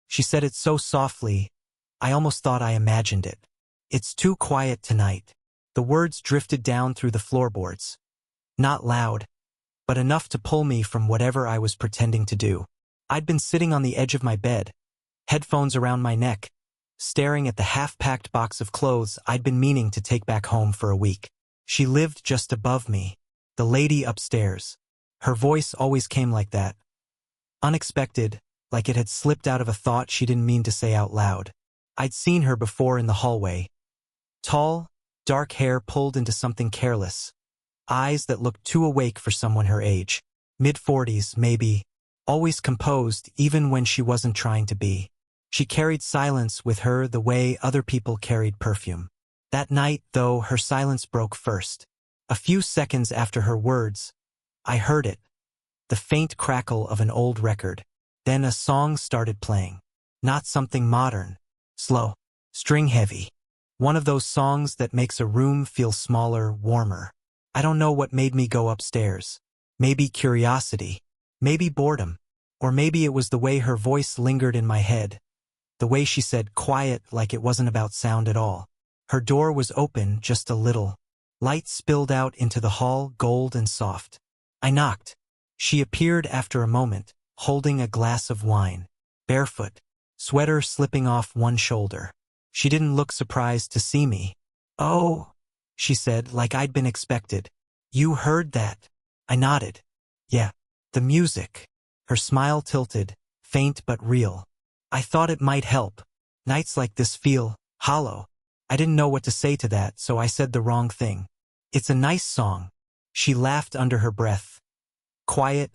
She said it so softly, I almost thought I imagined it. It's too quiet tonight. The words drifted down through the floorboards. Not loud, but enough to pull me from whatever I was pretending to do. I'd been sitting on the edge of my bed, headphones around my neck, staring at the half-packed box of clothes I'd been meaning to take back home for a week. She lived just above me, the lady upstairs. Her voice always came like that. Unexpected, like it had slipped out of a thought she didn't mean to say out loud. I'd seen her before in the hallway. Tall, dark hair pulled into something careless. Eyes that looked too awake for someone her age. Mid-40s, maybe. Always composed, even when she wasn't trying to be. She carried silence with her the way other people carried perfume. That night, though, her silence broke first. A few seconds after her words, I heard it. The faint crackle of an old record. Then a song started playing. Not something modern. Slow. String-heavy. One of those songs that makes a room feel smaller, warmer. I don't know what made me go upstairs. Maybe curiosity. Maybe boredom. Or maybe it was the way her voice lingered in my head. The way she said quiet like it wasn't about sound at all. Her door was open just a little. Light spilled out into the hall, gold and soft. I knocked. She appeared after a moment, holding a glass of wine. Barefoot. Sweater slipping off one shoulder. She didn't look surprised to see me. Oh, she said, like I'd been expected. You heard that? I nodded. Yeah. The music. Her smile tilted, faint but real. I thought it might help. Nights like this feel hollow. I didn't know what to say to that, so I said the wrong thing. It's a nice song. She laughed under her breath. Quiet,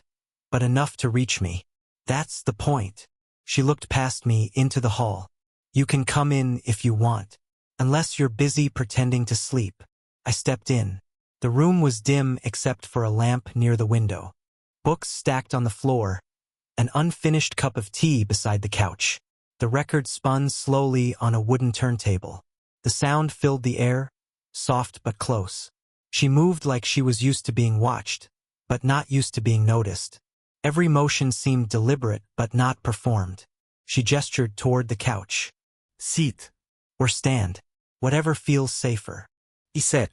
but enough to reach me. That's the point. She looked past me into the hall. You can come in if you want. Unless you're busy pretending to sleep. I stepped in. The room was dim except for a lamp near the window. Books stacked on the floor. An unfinished cup of tea beside the couch. The record spun slowly on a wooden turntable. The sound filled the air, soft but close. She moved like she was used to being watched, but not used to being noticed. Every motion seemed deliberate but not performed. She gestured toward the couch. Sit. Or stand. Whatever feels safer. He said.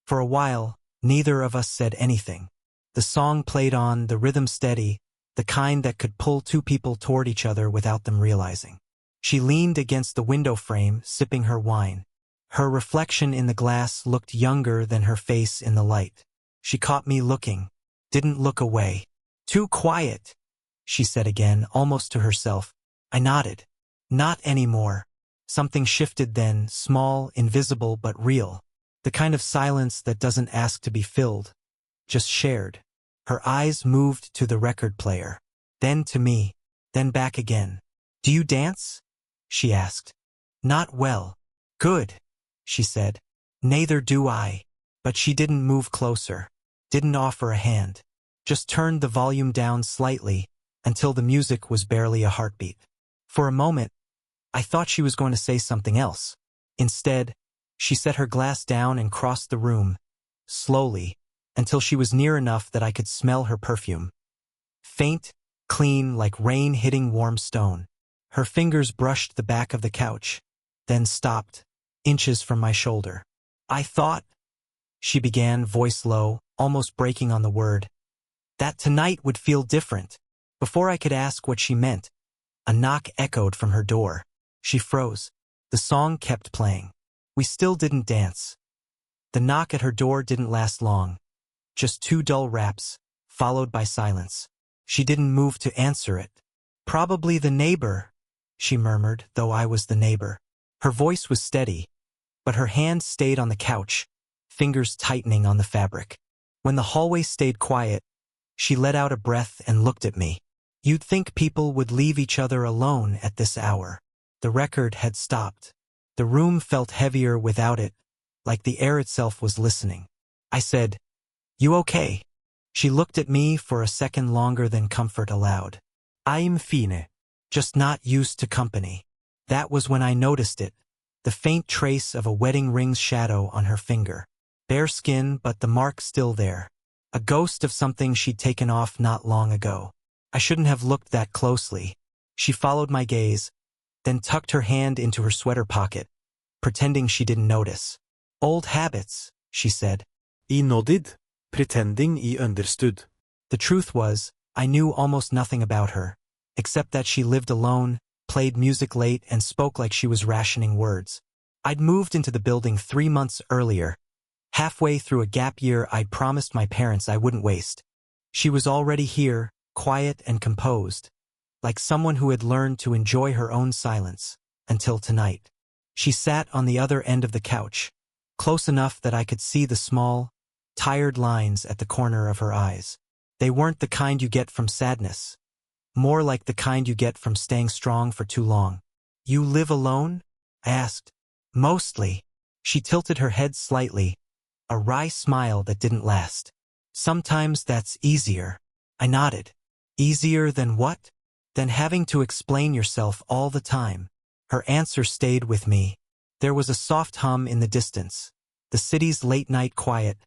For a while, neither of us said anything. The song played on, the rhythm steady, the kind that could pull two people toward each other without them realizing. She leaned against the window frame, sipping her wine. Her reflection in the glass looked younger than her face in the light. She caught me looking, didn't look away. Too quiet, she said again, almost to herself. I nodded. Not anymore. Something shifted then, small, invisible, but real. The kind of silence that doesn't ask to be filled, just shared. Her eyes moved to the record player, then to me, then back again. Do you dance? She asked. Not well. Good, she said. Neither do I. But she didn't move closer, didn't offer a hand, just turned the volume down slightly until the music was barely a heartbeat. For a moment, I thought she was going to say something else. Instead, she set her glass down and crossed the room, slowly, until she was near enough that I could smell her perfume. Faint, clean, like rain hitting warm stone. Her fingers brushed the back of the couch, then stopped, inches from my shoulder. I thought, she began, voice low, almost breaking on the word, that tonight would feel different. Before I could ask what she meant, a knock echoed from her door. She froze. The song kept playing. We still didn't dance. The knock at her door didn't last long. Just 2 dull raps, followed by silence. She didn't move to answer it. Probably the neighbor, she murmured, though I was the neighbor. Her voice was steady, but her hand stayed on the couch, fingers tightening on the fabric. When the hallway stayed quiet, she let out a breath and looked at me. You'd think people would leave each other alone at this hour. The record had stopped. The room felt heavier without it, like the air itself was listening. I said, You okay? She looked at me for a second longer than comfort allowed. I'm fine. Just not used to company. That was when I noticed it, the faint trace of a wedding ring's shadow on her finger. Bare skin, but the mark still there. A ghost of something she'd taken off not long ago. I shouldn't have looked that closely. She followed my gaze, then tucked her hand into her sweater pocket, pretending she didn't notice. Old habits, she said. I nodded, pretending I understood. The truth was, I knew almost nothing about her, except that she lived alone, played music late, and spoke like she was rationing words. I'd moved into the building 3 months earlier, halfway through a gap year I'd promised my parents I wouldn't waste. She was already here, quiet and composed, like someone who had learned to enjoy her own silence, until tonight. She sat on the other end of the couch, close enough that I could see the small, tired lines at the corner of her eyes. They weren't the kind you get from sadness, more like the kind you get from staying strong for too long. You live alone? I asked. Mostly. She tilted her head slightly, a wry smile that didn't last. Sometimes that's easier. I nodded. Easier than what? Than having to explain yourself all the time. Her answer stayed with me. There was a soft hum in the distance, the city's late-night quiet,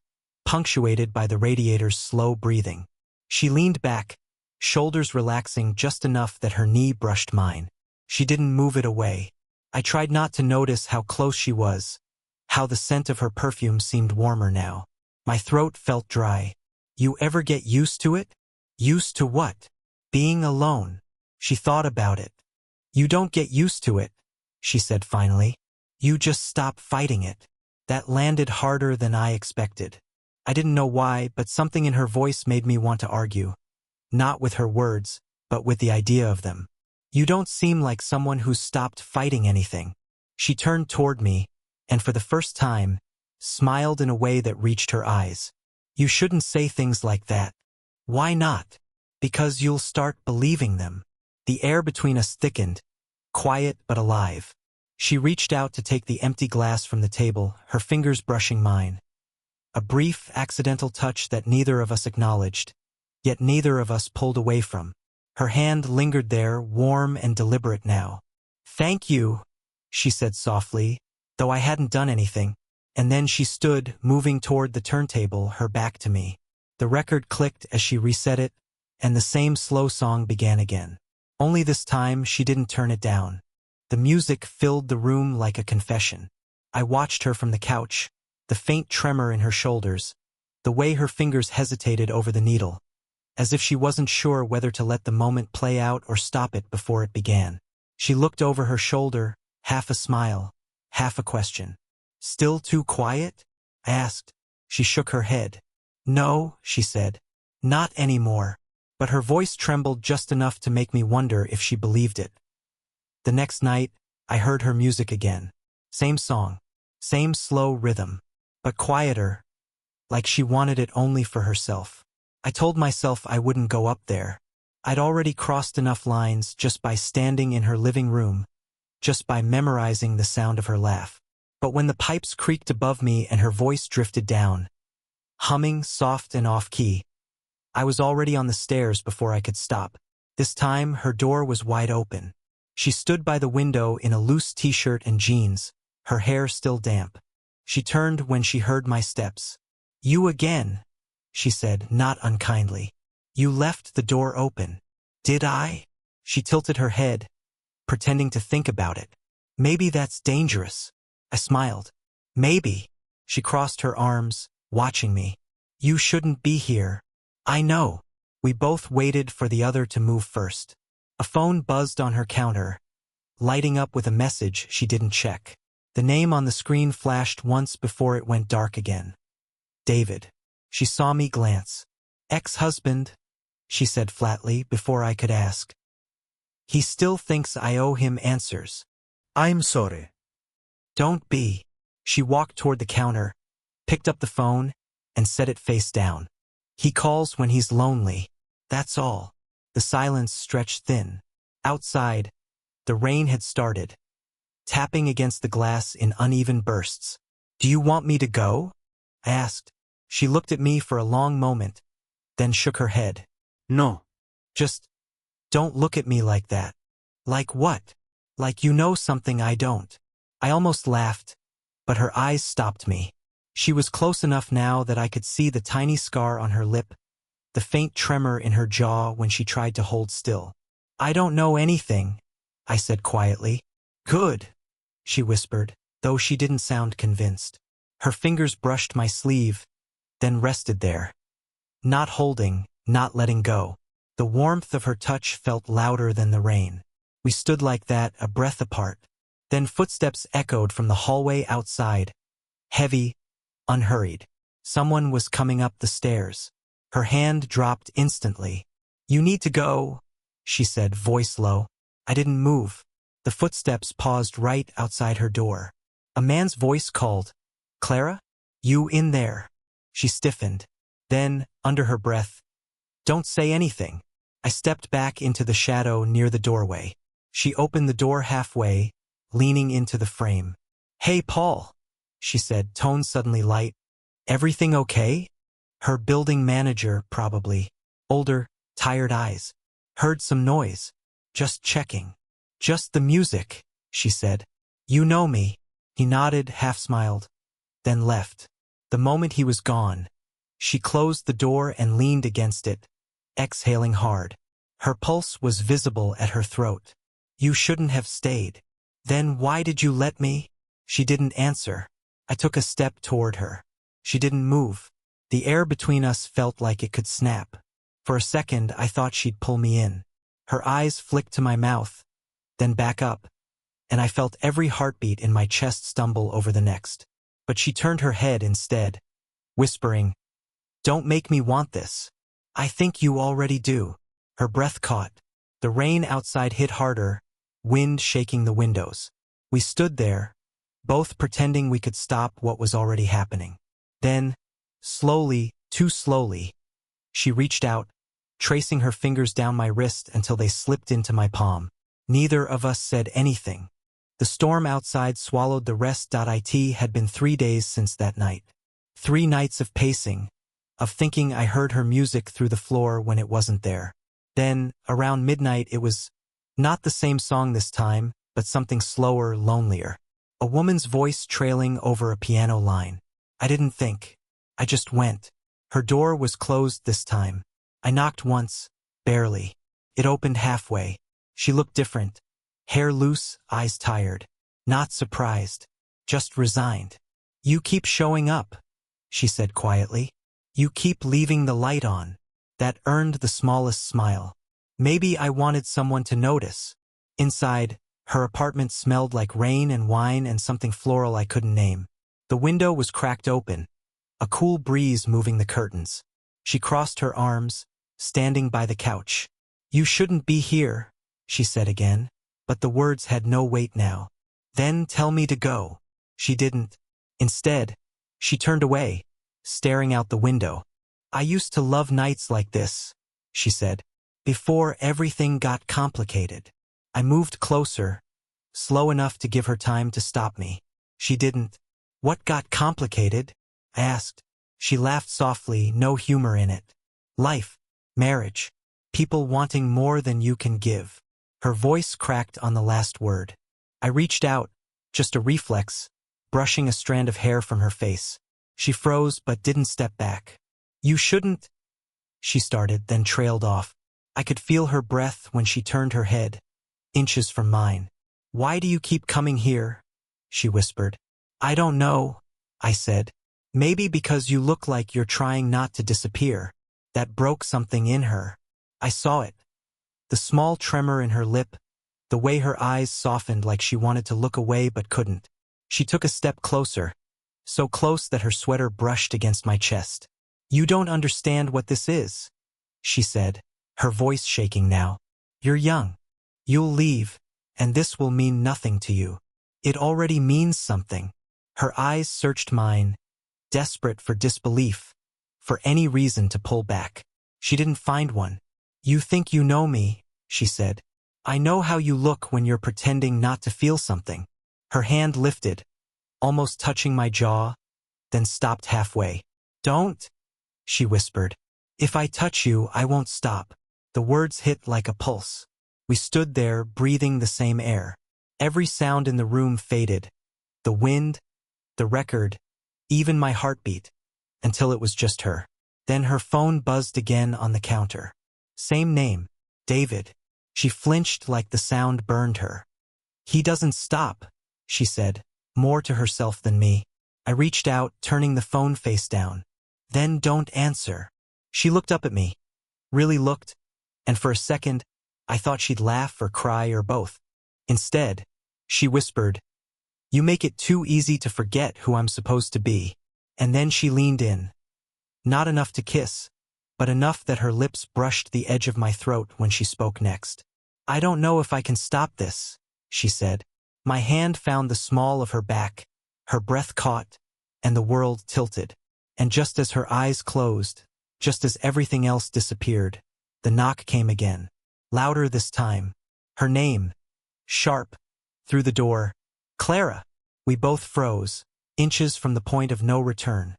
punctuated by the radiator's slow breathing. She leaned back, shoulders relaxing just enough that her knee brushed mine. She didn't move it away. I tried not to notice how close she was, how the scent of her perfume seemed warmer now. My throat felt dry. You ever get used to it? Used to what? Being alone. She thought about it. You don't get used to it, she said finally. You just stop fighting it. That landed harder than I expected. I didn't know why, but something in her voice made me want to argue. Not with her words, but with the idea of them. You don't seem like someone who's stopped fighting anything. She turned toward me, and for the first time, smiled in a way that reached her eyes. You shouldn't say things like that. Why not? Because you'll start believing them. The air between us thickened, quiet but alive. She reached out to take the empty glass from the table, her fingers brushing mine. A brief, accidental touch that neither of us acknowledged, yet neither of us pulled away from. Her hand lingered there, warm and deliberate now. Thank you, she said softly, though I hadn't done anything, and then she stood, moving toward the turntable, her back to me. The record clicked as she reset it, and the same slow song began again. Only this time she didn't turn it down. The music filled the room like a confession. I watched her from the couch, the faint tremor in her shoulders, the way her fingers hesitated over the needle, as if she wasn't sure whether to let the moment play out or stop it before it began. She looked over her shoulder, half a smile, half a question. Still too quiet? I asked. She shook her head. No, she said. Not anymore. But her voice trembled just enough to make me wonder if she believed it. The next night, I heard her music again. Same song, same slow rhythm, but quieter, like she wanted it only for herself. I told myself I wouldn't go up there. I'd already crossed enough lines just by standing in her living room, just by memorizing the sound of her laugh. But when the pipes creaked above me and her voice drifted down, humming soft and off-key, I was already on the stairs before I could stop. This time, her door was wide open. She stood by the window in a loose t-shirt and jeans, her hair still damp. She turned when she heard my steps. You again, she said, not unkindly. You left the door open. Did I? She tilted her head, pretending to think about it. Maybe that's dangerous. I smiled. Maybe. She crossed her arms, watching me. You shouldn't be here. I know. We both waited for the other to move first. A phone buzzed on her counter, lighting up with a message she didn't check. The name on the screen flashed once before it went dark again. David. She saw me glance. Ex-husband, she said flatly before I could ask. He still thinks I owe him answers. I'm sorry. Don't be. She walked toward the counter, picked up the phone, and set it face down. He calls when he's lonely. That's all. The silence stretched thin. Outside, the rain had started, tapping against the glass in uneven bursts. Do you want me to go? I asked. She looked at me for a long moment, then shook her head. No. Just don't look at me like that. Like what? Like you know something I don't. I almost laughed, but her eyes stopped me. She was close enough now that I could see the tiny scar on her lip, the faint tremor in her jaw when she tried to hold still. I don't know anything, I said quietly. Good, she whispered, though she didn't sound convinced. Her fingers brushed my sleeve, then rested there. Not holding, not letting go. The warmth of her touch felt louder than the rain. We stood like that, a breath apart. Then footsteps echoed from the hallway outside. Heavy, unhurried. Someone was coming up the stairs. Her hand dropped instantly. You need to go, she said, voice low. I didn't move. The footsteps paused right outside her door. A man's voice called, Clara? You in there? She stiffened. Then, under her breath, don't say anything. I stepped back into the shadow near the doorway. She opened the door halfway, leaning into the frame. Hey, Paul, she said, tone suddenly light. Everything okay? Her building manager, probably. Older, tired eyes. Heard some noise. Just checking. Just the music, she said. You know me. He nodded, half-smiled, then left. The moment he was gone, she closed the door and leaned against it, exhaling hard. Her pulse was visible at her throat. You shouldn't have stayed. Then why did you let me? She didn't answer. I took a step toward her. She didn't move. The air between us felt like it could snap. For a second, I thought she'd pull me in. Her eyes flicked to my mouth, then back up, and I felt every heartbeat in my chest stumble over the next. But she turned her head instead, whispering, Don't make me want this. I think you already do. Her breath caught. The rain outside hit harder, wind shaking the windows. We stood there, both pretending we could stop what was already happening. Then, slowly, too slowly, she reached out, tracing her fingers down my wrist until they slipped into my palm. Neither of us said anything. The storm outside swallowed the rest. It had been 3 days since that night. 3 nights of pacing, of thinking I heard her music through the floor when it wasn't there. Then, around midnight, it was not the same song this time, but something slower, lonelier. A woman's voice trailing over a piano line. I didn't think. I just went. Her door was closed this time. I knocked once, barely. It opened halfway. She looked different. Hair loose, eyes tired. Not surprised. Just resigned. You keep showing up, she said quietly. You keep leaving the light on. That earned the smallest smile. Maybe I wanted someone to notice. Inside, her apartment smelled like rain and wine and something floral I couldn't name. The window was cracked open, a cool breeze moving the curtains. She crossed her arms, standing by the couch. You shouldn't be here, she said again, but the words had no weight now. Then tell me to go. She didn't. Instead, she turned away, staring out the window. I used to love nights like this, she said, before everything got complicated. I moved closer, slow enough to give her time to stop me. She didn't. What got complicated? I asked. She laughed softly, no humor in it. Life, marriage, people wanting more than you can give. Her voice cracked on the last word. I reached out, just a reflex, brushing a strand of hair from her face. She froze but didn't step back. You shouldn't, she started, then trailed off. I could feel her breath when she turned her head, inches from mine. Why do you keep coming here? She whispered. I don't know, I said. Maybe because you look like you're trying not to disappear. That broke something in her. I saw it. The small tremor in her lip, the way her eyes softened like she wanted to look away but couldn't. She took a step closer, so close that her sweater brushed against my chest. You don't understand what this is, she said, her voice shaking now. You're young. You'll leave, and this will mean nothing to you. It already means something. Her eyes searched mine, desperate for disbelief, for any reason to pull back. She didn't find one. You think you know me, she said. I know how you look when you're pretending not to feel something. Her hand lifted, almost touching my jaw, then stopped halfway. Don't, she whispered. If I touch you, I won't stop. The words hit like a pulse. We stood there, breathing the same air. Every sound in the room faded. The wind, the record, even my heartbeat, until it was just her. Then her phone buzzed again on the counter. Same name, David. She flinched like the sound burned her. "He doesn't stop," she said, more to herself than me. I reached out, turning the phone face down. "Then don't answer." She looked up at me. Really looked, and for a second, I thought she'd laugh or cry or both. Instead, she whispered, "You make it too easy to forget who I'm supposed to be." And then she leaned in. Not enough to kiss, but enough that her lips brushed the edge of my throat when she spoke next. "I don't know if I can stop this," she said. My hand found the small of her back, her breath caught, and the world tilted. And just as her eyes closed, just as everything else disappeared, the knock came again. Louder this time. Her name. Sharp. Through the door. "Clara!" We both froze, inches from the point of no return.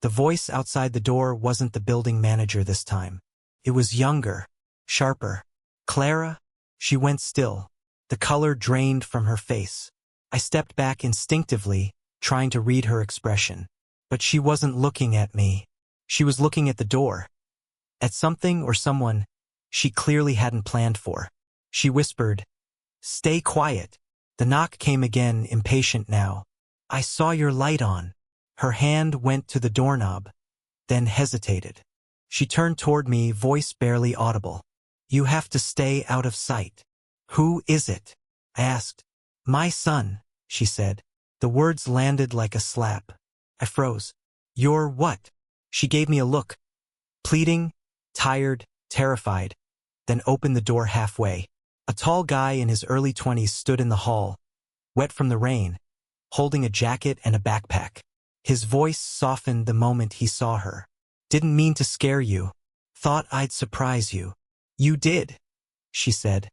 The voice outside the door wasn't the building manager this time. It was younger, sharper. "Clara?" She went still. The color drained from her face. I stepped back instinctively, trying to read her expression. But she wasn't looking at me. She was looking at the door. At something or someone she clearly hadn't planned for. She whispered, "Stay quiet." The knock came again, impatient now. "I saw your light on." Her hand went to the doorknob, then hesitated. She turned toward me, voice barely audible. "You have to stay out of sight." "Who is it?" I asked. "My son," she said. The words landed like a slap. I froze. "You're what?" She gave me a look. Pleading, tired, terrified, then opened the door halfway. A tall guy in his early 20s stood in the hall, wet from the rain, holding a jacket and a backpack. His voice softened the moment he saw her. "Didn't mean to scare you. Thought I'd surprise you." "You did," she said,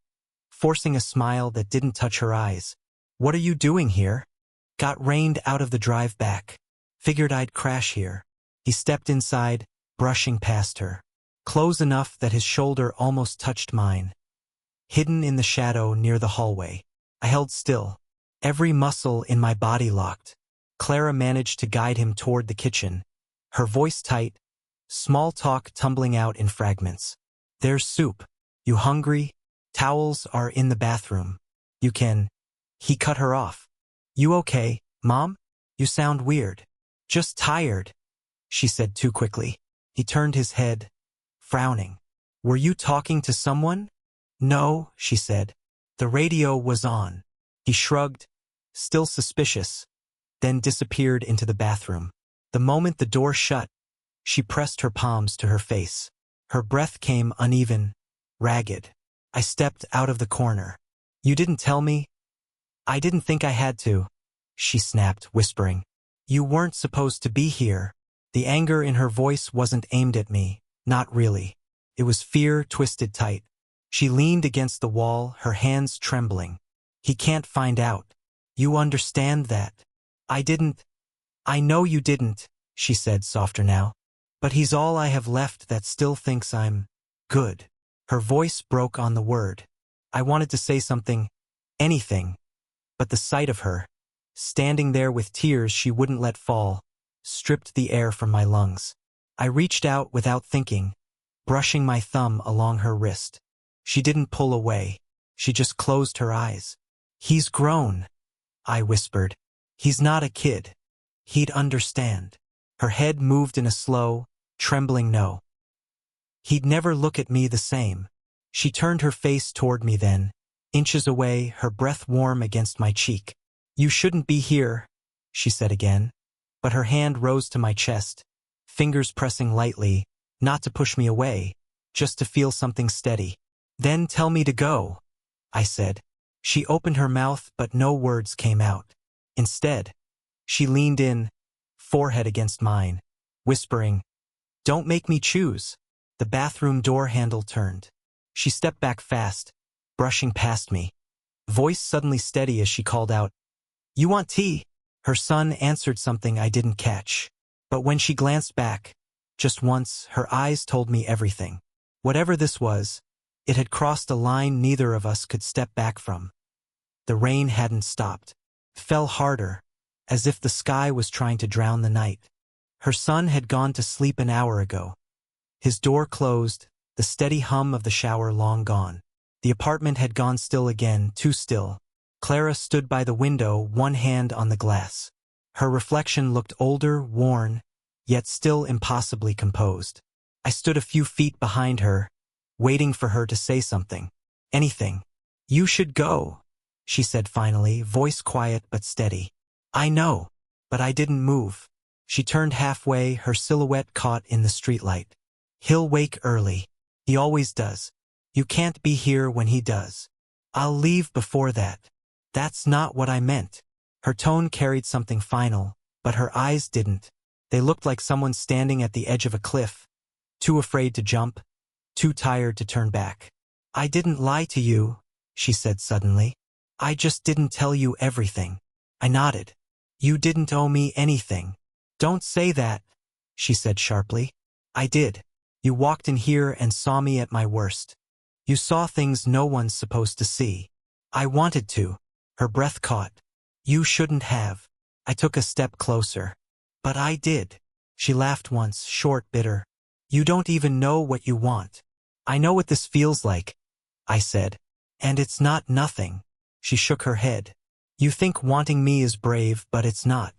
forcing a smile that didn't touch her eyes. "What are you doing here?" "Got rained out of the drive back. Figured I'd crash here." He stepped inside, brushing past her. Close enough that his shoulder almost touched mine. Hidden in the shadow near the hallway. I held still, every muscle in my body locked. Clara managed to guide him toward the kitchen, her voice tight, small talk tumbling out in fragments. "There's soup. You hungry? Towels are in the bathroom. You can..." He cut her off. "You okay, Mom? You sound weird." "Just tired," she said too quickly. He turned his head, frowning. "Were you talking to someone?" "No," she said. "The radio was on." He shrugged, still suspicious, then disappeared into the bathroom. The moment the door shut, she pressed her palms to her face. Her breath came uneven, ragged. I stepped out of the corner. "You didn't tell me?" "I didn't think I had to," she snapped, whispering. "You weren't supposed to be here." The anger in her voice wasn't aimed at me, not really. It was fear twisted tight. She leaned against the wall, her hands trembling. "He can't find out. You understand that?" "I didn't." "I know you didn't," she said, softer now. "But he's all I have left that still thinks I'm good." Her voice broke on the word. I wanted to say something, anything, but the sight of her, standing there with tears she wouldn't let fall, stripped the air from my lungs. I reached out without thinking, brushing my thumb along her wrist. She didn't pull away. She just closed her eyes. "He's grown," I whispered. "He's not a kid. He'd understand." Her head moved in a slow, trembling no. "He'd never look at me the same." She turned her face toward me then, inches away, her breath warm against my cheek. "You shouldn't be here," she said again. But her hand rose to my chest, fingers pressing lightly, not to push me away, just to feel something steady. "Then tell me to go," I said. She opened her mouth, but no words came out. Instead, she leaned in, forehead against mine, whispering, "Don't make me choose." The bathroom door handle turned. She stepped back fast, brushing past me. Voice suddenly steady as she called out, "You want tea?" Her son answered something I didn't catch. But when she glanced back, just once, her eyes told me everything. Whatever this was, it had crossed a line neither of us could step back from. The rain hadn't stopped. Fell harder, as if the sky was trying to drown the night. Her son had gone to sleep an hour ago. His door closed, the steady hum of the shower long gone. The apartment had gone still again, too still. Clara stood by the window, one hand on the glass. Her reflection looked older, worn, yet still impossibly composed. I stood a few feet behind her, waiting for her to say something. Anything. "You should go," she said finally, voice quiet but steady. "I know." But I didn't move. She turned halfway, her silhouette caught in the streetlight. "He'll wake early. He always does. You can't be here when he does. I'll leave before that." "That's not what I meant." Her tone carried something final, but her eyes didn't. They looked like someone standing at the edge of a cliff, too afraid to jump, too tired to turn back. "I didn't lie to you," she said suddenly. "I just didn't tell you everything." I nodded. "You didn't owe me anything." "Don't say that," she said sharply. "I did. You walked in here and saw me at my worst. You saw things no one's supposed to see. I wanted to." Her breath caught. "You shouldn't have." I took a step closer. "But I did." She laughed once, short, bitter. "You don't even know what you want." "I know what this feels like," I said. "And it's not nothing." She shook her head. "You think wanting me is brave, but it's not.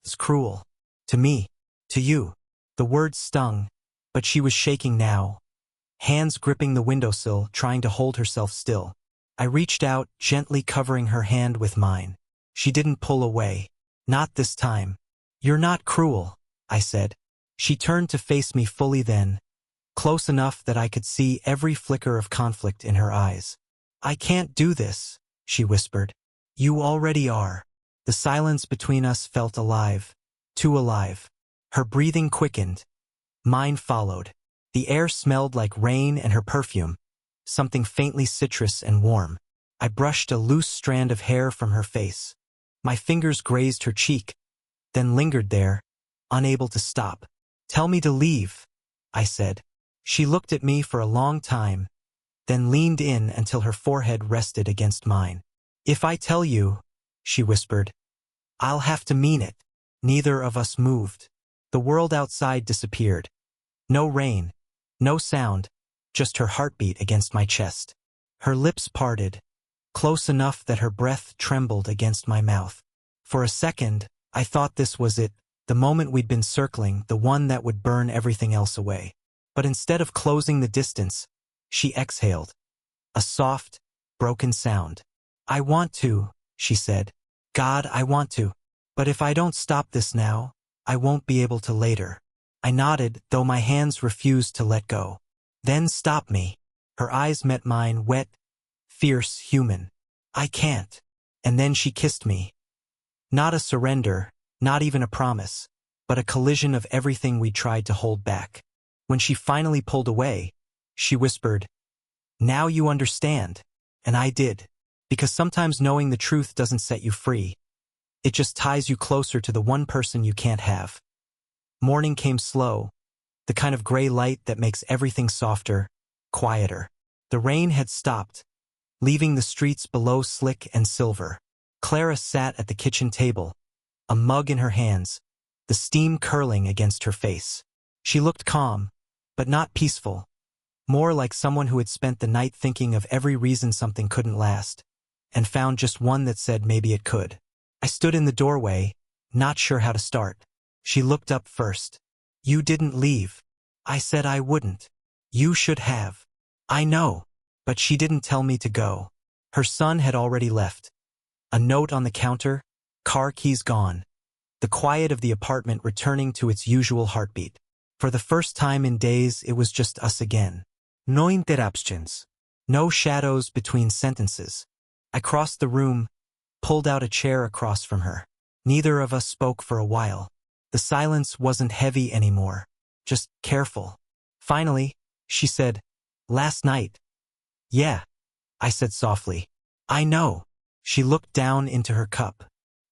It's cruel. To me. To you." The words stung, but she was shaking now, hands gripping the windowsill, trying to hold herself still. I reached out, gently covering her hand with mine. She didn't pull away. "Not this time." "You're not cruel," I said. She turned to face me fully then, close enough that I could see every flicker of conflict in her eyes. "I can't do this," she whispered. "You already are." The silence between us felt alive, too alive. Her breathing quickened. Mine followed. The air smelled like rain and her perfume, something faintly citrus and warm. I brushed a loose strand of hair from her face. My fingers grazed her cheek, then lingered there, unable to stop. "Tell me to leave," I said. She looked at me for a long time, then leaned in until her forehead rested against mine. "If I tell you," she whispered, "I'll have to mean it." Neither of us moved. The world outside disappeared. No rain, no sound, just her heartbeat against my chest. Her lips parted, close enough that her breath trembled against my mouth. For a second, I thought this was it, the moment we'd been circling, the one that would burn everything else away. But instead of closing the distance, she exhaled. A soft, broken sound. "I want to," she said. "God, I want to. But if I don't stop this now, I won't be able to later." I nodded, though my hands refused to let go. "Then stop me." Her eyes met mine, wet, fierce, human. "I can't." And then she kissed me. Not a surrender, not even a promise, but a collision of everything we tried to hold back. When she finally pulled away, she whispered, "Now you understand." And I did. Because sometimes knowing the truth doesn't set you free. It just ties you closer to the one person you can't have. Morning came slow, the kind of gray light that makes everything softer, quieter. The rain had stopped, leaving the streets below slick and silver. Clara sat at the kitchen table, a mug in her hands, the steam curling against her face. She looked calm, but not peaceful, more like someone who had spent the night thinking of every reason something couldn't last, and found just one that said maybe it could. I stood in the doorway, not sure how to start. She looked up first. "You didn't leave." I said I wouldn't. "You should have." "I know." But she didn't tell me to go. Her son had already left. A note on the counter, car keys gone. The quiet of the apartment returning to its usual heartbeat. For the first time in days, it was just us again. No interruptions. No shadows between sentences. I crossed the room, pulled out a chair across from her. Neither of us spoke for a while. The silence wasn't heavy anymore, just careful. Finally, she said, "Last night." "Yeah," I said softly. "I know." She looked down into her cup.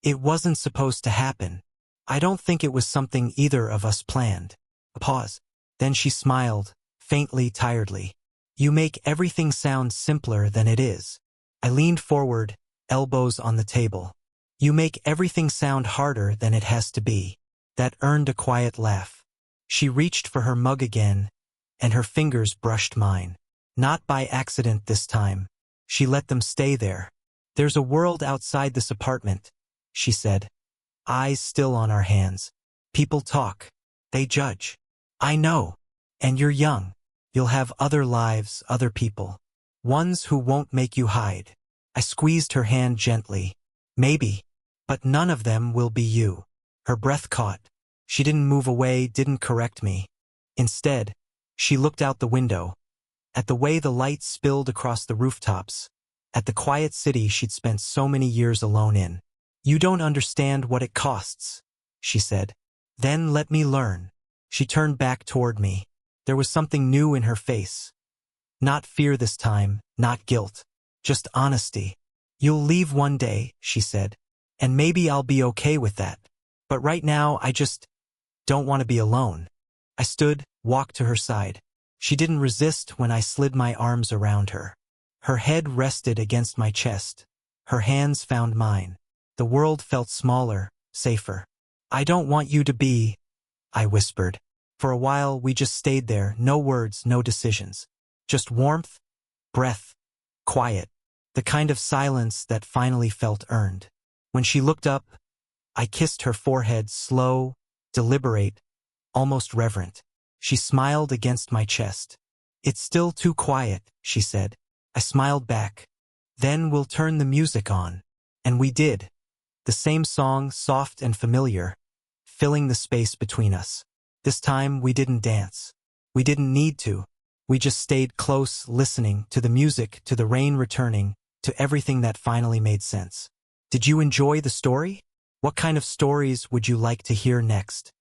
"It wasn't supposed to happen. I don't think it was something either of us planned." A pause. Then she smiled, faintly, tiredly. "You make everything sound simpler than it is." I leaned forward, elbows on the table. "You make everything sound harder than it has to be." That earned a quiet laugh. She reached for her mug again, and her fingers brushed mine. Not by accident this time. She let them stay there. There's a world outside this apartment, she said, eyes still on our hands. People talk. They judge. I know. And you're young. You'll have other lives, other people. Ones who won't make you hide. I squeezed her hand gently. Maybe. But none of them will be you. Her breath caught. She didn't move away, didn't correct me. Instead, she looked out the window, at the way the light spilled across the rooftops, at the quiet city she'd spent so many years alone in. You don't understand what it costs, she said. Then let me learn. She turned back toward me. There was something new in her face. Not fear this time, not guilt. Just honesty. You'll leave one day, she said, and maybe I'll be okay with that. But right now, I just don't want to be alone. I stood, walked to her side. She didn't resist when I slid my arms around her. Her head rested against my chest. Her hands found mine. The world felt smaller, safer. I don't want you to be, I whispered. For a while, we just stayed there, no words, no decisions. Just warmth, breath, quiet, the kind of silence that finally felt earned. When she looked up, I kissed her forehead, slow, deliberate, almost reverent. She smiled against my chest. It's still too quiet, she said. I smiled back. Then we'll turn the music on. And we did. The same song, soft and familiar, filling the space between us. This time we didn't dance. We didn't need to. We just stayed close, listening to the music, to the rain returning, to everything that finally made sense. Did you enjoy the story? What kind of stories would you like to hear next?